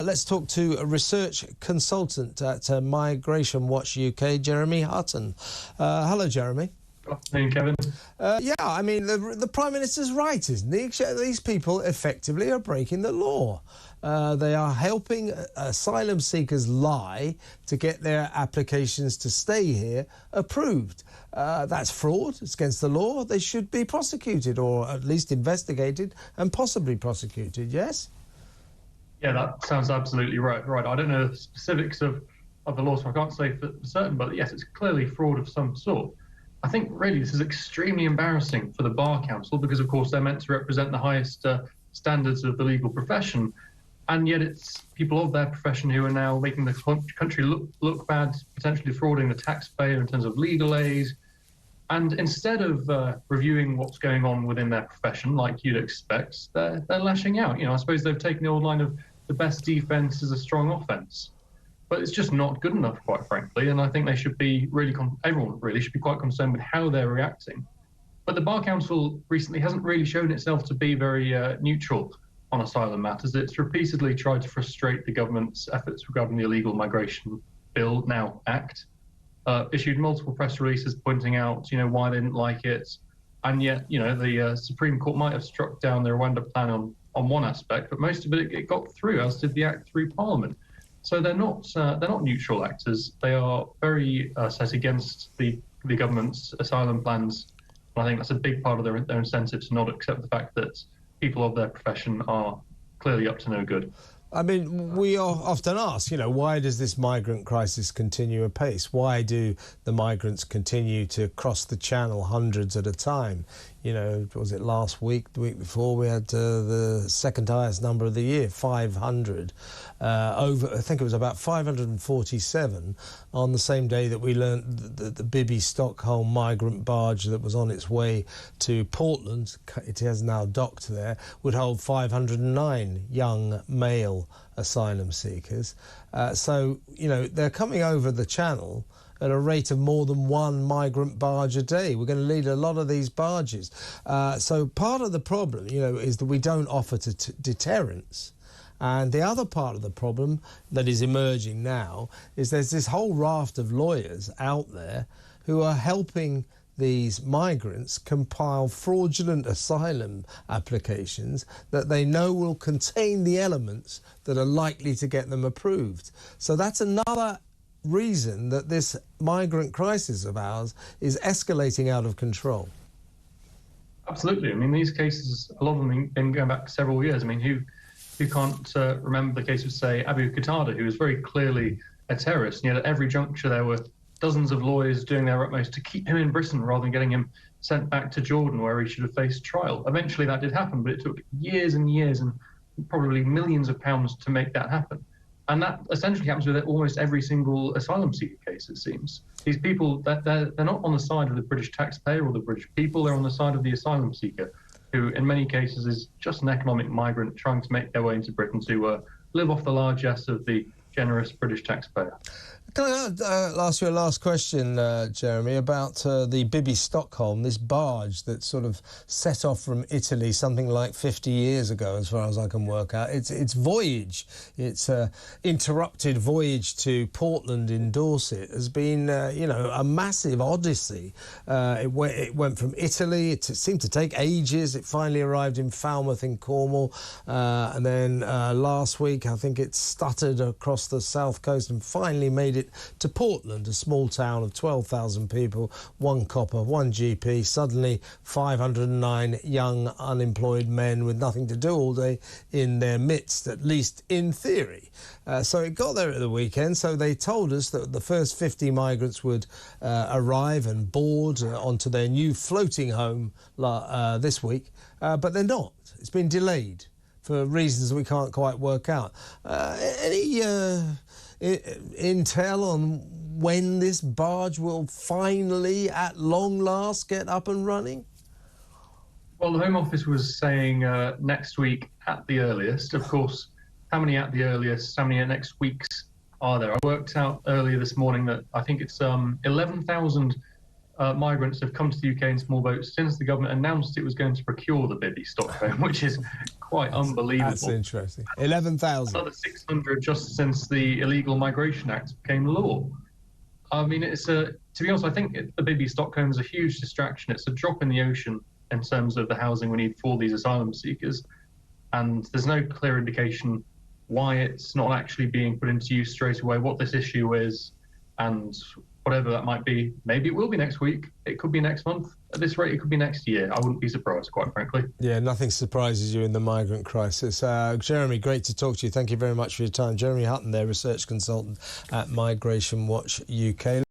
Let's talk to a research consultant at Migration Watch UK, Jeremy Hutton. Hello, Jeremy. Good afternoon, Kevin. Yeah, I mean, the Prime Minister's right, isn't he? These people effectively are breaking the law. They are helping asylum seekers lie to get their applications to stay here approved. That's fraud. It's against the law. They should be prosecuted, or at least investigated and possibly prosecuted, yes? Yeah, that sounds absolutely right. I don't know the specifics of the law, so I can't say for certain, but yes, it's clearly fraud of some sort. I think really this is extremely embarrassing for the Bar Council because, of course, they're meant to represent the highest standards of the legal profession, and yet it's people of their profession who are now making the country look bad, potentially defrauding the taxpayer in terms of legal aid. And instead of reviewing what's going on within their profession, like you'd expect, they're lashing out. You know, I suppose they've taken the old line of the best defence is a strong offence. But it's just not good enough, quite frankly. And I think they should be everyone really should be quite concerned with how they're reacting. But the Bar Council recently hasn't really shown itself to be very neutral on asylum matters. It's repeatedly tried to frustrate the government's efforts regarding the Illegal Migration Bill, now Act. Issued multiple press releases pointing out, why they didn't like it. And yet, the Supreme Court might have struck down the Rwanda plan on one aspect, but most of it got through, as did the Act through Parliament. So they're not neutral actors. They are very set against the government's asylum plans. And I think that's a big part of their incentive to not accept the fact that people of their profession are clearly up to no good. I mean, we are often asked, why does this migrant crisis continue apace? Why do the migrants continue to cross the channel hundreds at a time? Was it last week, the week before, we had the second highest number of the year, 500. I think it was about 547 on the same day that we learned that the Bibby Stockholm migrant barge that was on its way to Portland, it has now docked there, would hold 509 young male asylum seekers. So, they're coming over the channel at a rate of more than one migrant barge a day. We're going to need a lot of these barges. So part of the problem, is that we don't offer deterrence. And the other part of the problem that is emerging now is there's this whole raft of lawyers out there who are helping these migrants compile fraudulent asylum applications that they know will contain the elements that are likely to get them approved. So that's another reason that this migrant crisis of ours is escalating out of control. Absolutely. I mean, these cases, a lot of them have been going back several years. I mean, who can't remember the case of, say, Abu Qatada, who was very clearly a terrorist, and yet at every juncture there were dozens of lawyers doing their utmost to keep him in Britain rather than getting him sent back to Jordan where he should have faced trial. Eventually that did happen, but it took years and years and probably millions of pounds to make that happen. And that essentially happens with almost every single asylum seeker case, it seems. These people, they're not on the side of the British taxpayer or the British people, they're on the side of the asylum seeker, who in many cases is just an economic migrant trying to make their way into Britain to live off the largesse of the generous British taxpayer. Can I ask you a last question, Jeremy, about the Bibby Stockholm, this barge that sort of set off from Italy something like 50 years ago, as far as I can work out. Its voyage, its interrupted voyage to Portland in Dorset has been, a massive odyssey. It went from Italy. It seemed to take ages. It finally arrived in Falmouth in Cornwall. And then last week, I think it stuttered across the south coast and finally made it to Portland, a small town of 12,000 people, one copper, one GP, suddenly 509 young unemployed men with nothing to do all day in their midst, at least in theory. So it got there at the weekend, so they told us that the first 50 migrants would arrive and board onto their new floating home this week, but they're not. It's been delayed for reasons we can't quite work out. Any intel on when this barge will finally, at long last, get up and running? Well, the Home Office was saying next week at the earliest. Of course, how many at the earliest, how many next weeks are there? I worked out earlier this morning that I think it's 11,000 migrants have come to the UK in small boats since the government announced it was going to procure the Bibby Stockholm, which is quite unbelievable. That's interesting. 11,000. Another 600 just since the Illegal Migration Act became law. I mean, to be honest, I think the Bibby Stockholm is a huge distraction. It's a drop in the ocean in terms of the housing we need for these asylum seekers. And there's no clear indication why it's not actually being put into use straight away, what this issue is, and whatever that might be. Maybe it will be next week. It could be next month. At this rate, it could be next year. I wouldn't be surprised, quite frankly. Yeah, nothing surprises you in the migrant crisis. Jeremy, great to talk to you. Thank you very much for your time. Jeremy Hutton there, research consultant at Migration Watch UK.